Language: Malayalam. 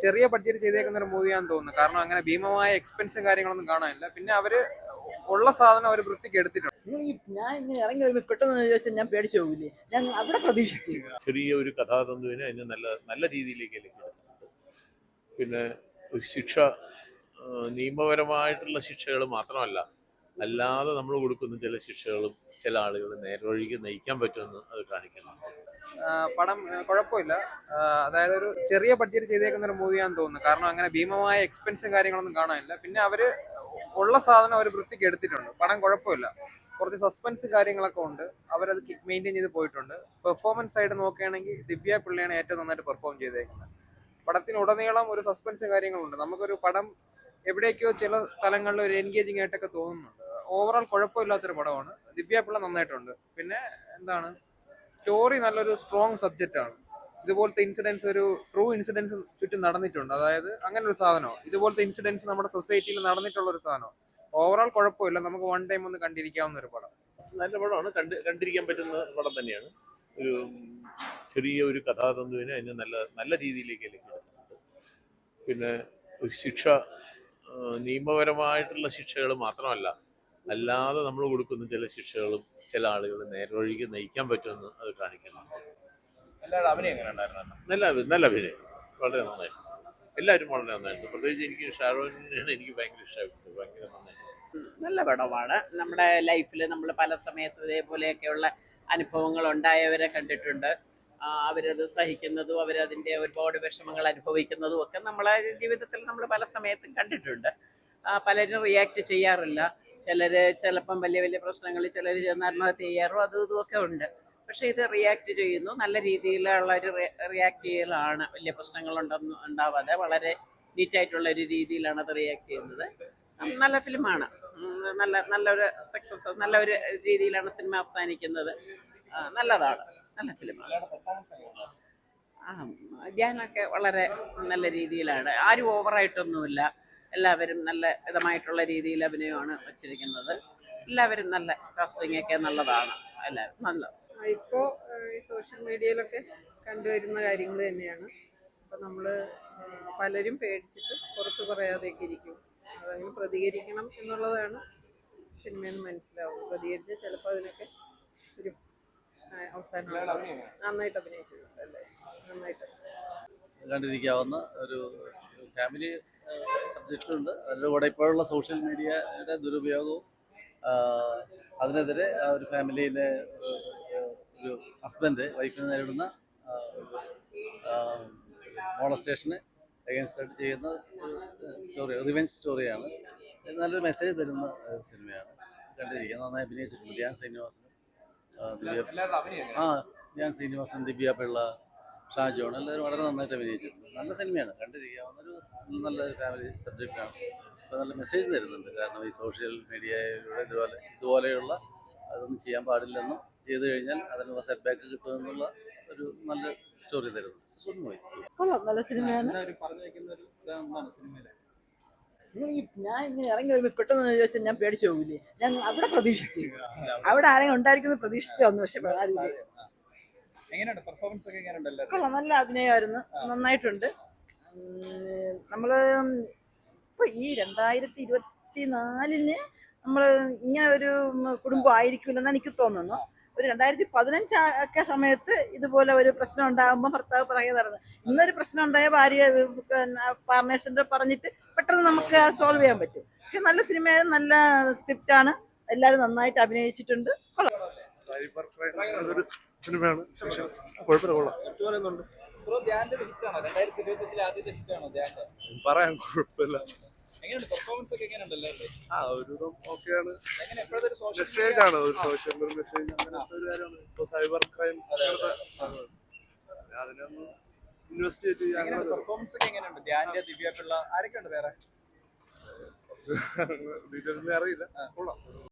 ചെറിയ ബഡ്ജറ്റ് ചെയ്തേക്കുന്ന ഒരു മൂവിയാന്ന് തോന്നുന്നു. കാരണം അങ്ങനെ ഭീമമായ എക്സ്പെൻസും കാര്യങ്ങളൊന്നും കാണാനില്ല. പിന്നെ അവര് ഉള്ള സാധനം അവർ വൃത്തിക്ക് എടുത്തിട്ടുണ്ട്. ഞാൻ ഇങ്ങനെ ഇറങ്ങി വരുമ്പോൾ പെട്ടെന്ന് ചോദിച്ചാൽ ഞാൻ പേടിച്ചു പോകില്ലേ, ഞാൻ അവിടെ പ്രതീക്ഷിച്ചു. ചെറിയ ഒരു കഥാതന്തുവിനെ അതിന് നല്ല നല്ല രീതിയിലേക്ക് എടുത്തിട്ടുണ്ട്. പിന്നെ ഒരു ശിക്ഷ നിയമപരമായിട്ടുള്ള ശിക്ഷകൾ മാത്രമല്ല, അല്ലാതെ നമ്മൾ കൊടുക്കുന്ന ചില ശിക്ഷകളും ചില ആളുകൾ നേർവഴിക്ക് നയിക്കാൻ പറ്റുമെന്ന് അത് കാണിക്കുന്നുണ്ട്. പടം കുഴപ്പമില്ല. അതായത് ഒരു ചെറിയ ബഡ്ജറ്റ് ചെയ്തേക്കുന്ന ഒരു മൂവിയാന്ന് തോന്നുന്നു. കാരണം അങ്ങനെ ഭീമമായ എക്സ്പെൻസും കാര്യങ്ങളൊന്നും കാണാനില്ല. പിന്നെ അവര് ഉള്ള സാധനം അവർ വൃത്തിക്ക് എടുത്തിട്ടുണ്ട്. പടം കുഴപ്പമില്ല. കുറച്ച് സസ്പെൻസ് കാര്യങ്ങളൊക്കെ ഉണ്ട്. അവരത് മെയിൻറ്റെയിൻ ചെയ്ത് പോയിട്ടുണ്ട്. പെർഫോമൻസ് ആയിട്ട് നോക്കുകയാണെങ്കിൽ ദിവ്യ പിള്ളയാണ് ഏറ്റവും നന്നായിട്ട് പെർഫോം ചെയ്തേക്കുന്നത്. പടത്തിനുടനീളം ഒരു സസ്പെൻസ് കാര്യങ്ങളുണ്ട്. നമുക്കൊരു പടം എവിടേക്കോ ചില സ്ഥലങ്ങളിൽ ഒരു എൻഗേജിങ് ആയിട്ടൊക്കെ തോന്നുന്നുണ്ട്. ഓവറോൾ കുഴപ്പമില്ലാത്തൊരു പടമാണ്. ദിവ്യ പിള്ള നന്നായിട്ടുണ്ട്. പിന്നെ എന്താണ്, സ്റ്റോറി നല്ലൊരു സ്ട്രോങ് സബ്ജക്റ്റ് ആണ്. ഇതുപോലത്തെ ഇൻസിഡൻസ്, ഒരു ട്രൂ ഇൻസിഡൻസ് ചുറ്റും നടന്നിട്ടുണ്ട്. അതായത് അങ്ങനെ ഒരു സാധനം, ഇതുപോലത്തെ ഇൻസിഡൻസ് നമ്മുടെ സൊസൈറ്റിയിൽ നടന്നിട്ടുള്ള ഒരു സാധനം. ഓവറോൾ കുഴപ്പമില്ല. നമുക്ക് വൺ ടൈം ഒന്ന് കണ്ടിരിക്കാവുന്ന ഒരു പടം. നല്ല പടമാണ്, കണ്ടിരിക്കാൻ പറ്റുന്ന പടം തന്നെയാണ്. ഒരു ചെറിയ ഒരു കഥാതന്തുവിനെ അതിന് നല്ല നല്ല രീതിയിലേക്ക് എടുത്തിട്ടുണ്ട്. പിന്നെ ഒരു ശിക്ഷ നിയമപരമായിട്ടുള്ള ശിക്ഷകൾ മാത്രമല്ല, അല്ലാതെ നമ്മൾ കൊടുക്കുന്ന ചില ശിക്ഷകളും ചില ആളുകൾ നേർവഴിക്ക് നയിക്കാൻ പറ്റുമെന്ന് അത് കാണിക്കുന്നുണ്ട്. നല്ല അഭിനയം, വളരെ നന്നായിട്ട്. എല്ലാവരും വളരെ നന്നായിട്ട്. പ്രത്യേകിച്ച് എനിക്ക് ഷാരോണിനെയാണ് എനിക്ക് ഭയങ്കര ഇഷ്ടമായിട്ടുണ്ട്. ഭയങ്കര നന്നായിട്ട്. നല്ല പടമാണ്. നമ്മുടെ ലൈഫിൽ നമ്മൾ പല സമയത്തും ഇതേപോലെയൊക്കെയുള്ള അനുഭവങ്ങൾ ഉണ്ടായവരെ കണ്ടിട്ടുണ്ട്. അവരത് സഹിക്കുന്നതും അവരതിൻ്റെ ഒരുപാട് വിഷമങ്ങൾ അനുഭവിക്കുന്നതും ഒക്കെ നമ്മളെ ജീവിതത്തിൽ നമ്മൾ പല സമയത്തും കണ്ടിട്ടുണ്ട്. പലരും റിയാക്ട് ചെയ്യാറില്ല. ചിലർ ചിലപ്പം വലിയ വലിയ പ്രശ്നങ്ങളിൽ ചിലർ ചെന്ന് ആത്മഹത്യ ചെയ്യാറും അതും ഇതുമൊക്കെ ഉണ്ട്. പക്ഷേ ഇത് റിയാക്ട് ചെയ്യുന്നു. നല്ല രീതിയിലുള്ള ഒരു റിയാക്ട് ചെയ്യലാണ്. വലിയ പ്രശ്നങ്ങളുണ്ടൊന്നും ഉണ്ടാവാതെ വളരെ നീറ്റായിട്ടുള്ള ഒരു രീതിയിലാണ് അത് റിയാക്ട് ചെയ്യുന്നത്. നല്ല ഫിലിമാണ്. നല്ലൊരു സക്സസ്, നല്ലൊരു രീതിയിലാണ് സിനിമ അവസാനിക്കുന്നത്. നല്ലതാണ്, നല്ല ഫിലിമാണ്. ധ്യാനൊക്കെ വളരെ നല്ല രീതിയിലാണ്. ആരും ഓവറായിട്ടൊന്നുമില്ല. എല്ലാവരും നല്ല വിധമായിട്ടുള്ള രീതിയിൽ അഭിനയമാണ് വച്ചിരിക്കുന്നത്. എല്ലാവരും നല്ല കാസ്റ്റിംഗ് ഒക്കെ നല്ലതാണ്. എല്ലാവരും നല്ല. ഇപ്പോൾ ഈ സോഷ്യൽ മീഡിയയിലൊക്കെ കണ്ടുവരുന്ന കാര്യങ്ങൾ തന്നെയാണ്. അപ്പം നമ്മൾ പലരും പേടിച്ചിട്ട് പുറത്ത് പറയാതെയൊക്കെ ഇരിക്കും. അതങ്ങനെ പ്രതികരിക്കണം എന്നുള്ളതാണ് സിനിമയെന്ന് മനസ്സിലാവും. പ്രതികരിച്ചാൽ ചിലപ്പോൾ അതിനൊക്കെ ഒരു അവസാനം നന്നായിട്ട് അഭിനയിച്ചിട്ടുണ്ട്. അല്ലേ, നന്നായിട്ട് കണ്ടിരിക്കാവുന്ന ഒരു ഫാമിലി സബ്ജക്റ്റുണ്ട്. അതിൻ്റെ കൂടെ ഇപ്പോഴുള്ള സോഷ്യൽ മീഡിയയുടെ ദുരുപയോഗവും അതിനെതിരെ ഒരു ഫാമിലിയിലെ ഒരു ഹസ്ബൻഡ് വൈഫിനെ നേരിടുന്ന മോളസ്റ്റേഷന് അഗൈൻസ്റ്റായിട്ട് ചെയ്യുന്ന സ്റ്റോറി, റിവെഞ്ച് സ്റ്റോറിയാണ്. നല്ലൊരു മെസ്സേജ് തരുന്ന സിനിമയാണ്. കണ്ടിരിക്കുക. നന്നായി അഭിനയിച്ചിട്ടുണ്ട്. ധ്യാൻ ശ്രീനിവാസൻ, ദിവ്യ പിള്ള, ഷാജോൺ എല്ലാവരും വളരെ നന്നായിട്ട് അഭിനയിച്ചിട്ടുണ്ട്. നല്ല സിനിമയാണ്, കണ്ടിരിക്കാവുന്നൊരു നല്ല ഫാമിലി സബ്ജക്റ്റാണ്. അപ്പോൾ നല്ല മെസ്സേജ് തരുന്നുണ്ട്. കാരണം ഈ സോഷ്യൽ മീഡിയയിലൂടെ ഇതുപോലെയുള്ള അതൊന്നും ചെയ്യാൻ പാടില്ലെന്നും ചെയ്തു കഴിഞ്ഞാൽ അതിനുള്ള സെറ്റ് ബാക്ക് കിട്ടുമെന്നുള്ള ഒരു നല്ല സ്റ്റോറി തരുന്നുണ്ട്. നല്ല സിനിമയാണ്. ഞാൻ ഇങ്ങനെ ഇറങ്ങി വരുമ്പോൾ പെട്ടെന്ന് ചോദിച്ചാൽ ഞാൻ പേടിച്ചു പോകില്ലേ, ഞാൻ അവിടെ പ്രതീക്ഷിച്ചു. അവിടെ ആരെങ്കിലും ഉണ്ടായിരിക്കുന്നത് പ്രതീക്ഷിച്ചു വന്നു. പക്ഷെ കൊള്ളാം, നല്ല അഭിനയമായിരുന്നു. നന്നായിട്ടുണ്ട്. നമ്മള് ഇപ്പൊ ഈ 2024 നമ്മൾ ഇങ്ങനെ ഒരു കുടുംബം ആയിരിക്കില്ലെന്നാണ് എനിക്ക് തോന്നുന്നു. ഒരു 2015 ഒക്കെ സമയത്ത് ഇതുപോലെ ഒരു പ്രശ്നം ഉണ്ടാകുമ്പോൾ ഭർത്താവ് പറയുന്നതായിരുന്നു. ഇന്നൊരു പ്രശ്നം ഉണ്ടായ ഭാര്യ പാർട്ട്നേഴ്സിന്റെ പറഞ്ഞിട്ട് പെട്ടെന്ന് നമുക്ക് സോൾവ് ചെയ്യാൻ പറ്റും. പക്ഷെ നല്ല സിനിമയാണ്, നല്ല സ്ക്രിപ്റ്റാണ്. എല്ലാവരും നന്നായിട്ട് അഭിനയിച്ചിട്ടുണ്ട്. സിനിമയാണ്, കുഴപ്പമില്ല. പറയാൻ കുഴപ്പമില്ല. ഒരു ഓക്കെയാണ്. മെസ്സേജ് ആണ്, ഒരു സോഷ്യൽ മെസ്സേജ്, അങ്ങനത്തെ ഒരു കാര്യമാണ്. ഇപ്പൊ സൈബർ ക്രൈം അതിനൊന്ന് ഇൻവെസ്റ്റിഗേറ്റ് ചെയ്യാൻ. ഡീറ്റെയിൽസ് അറിയില്ല. കൊള്ളാം.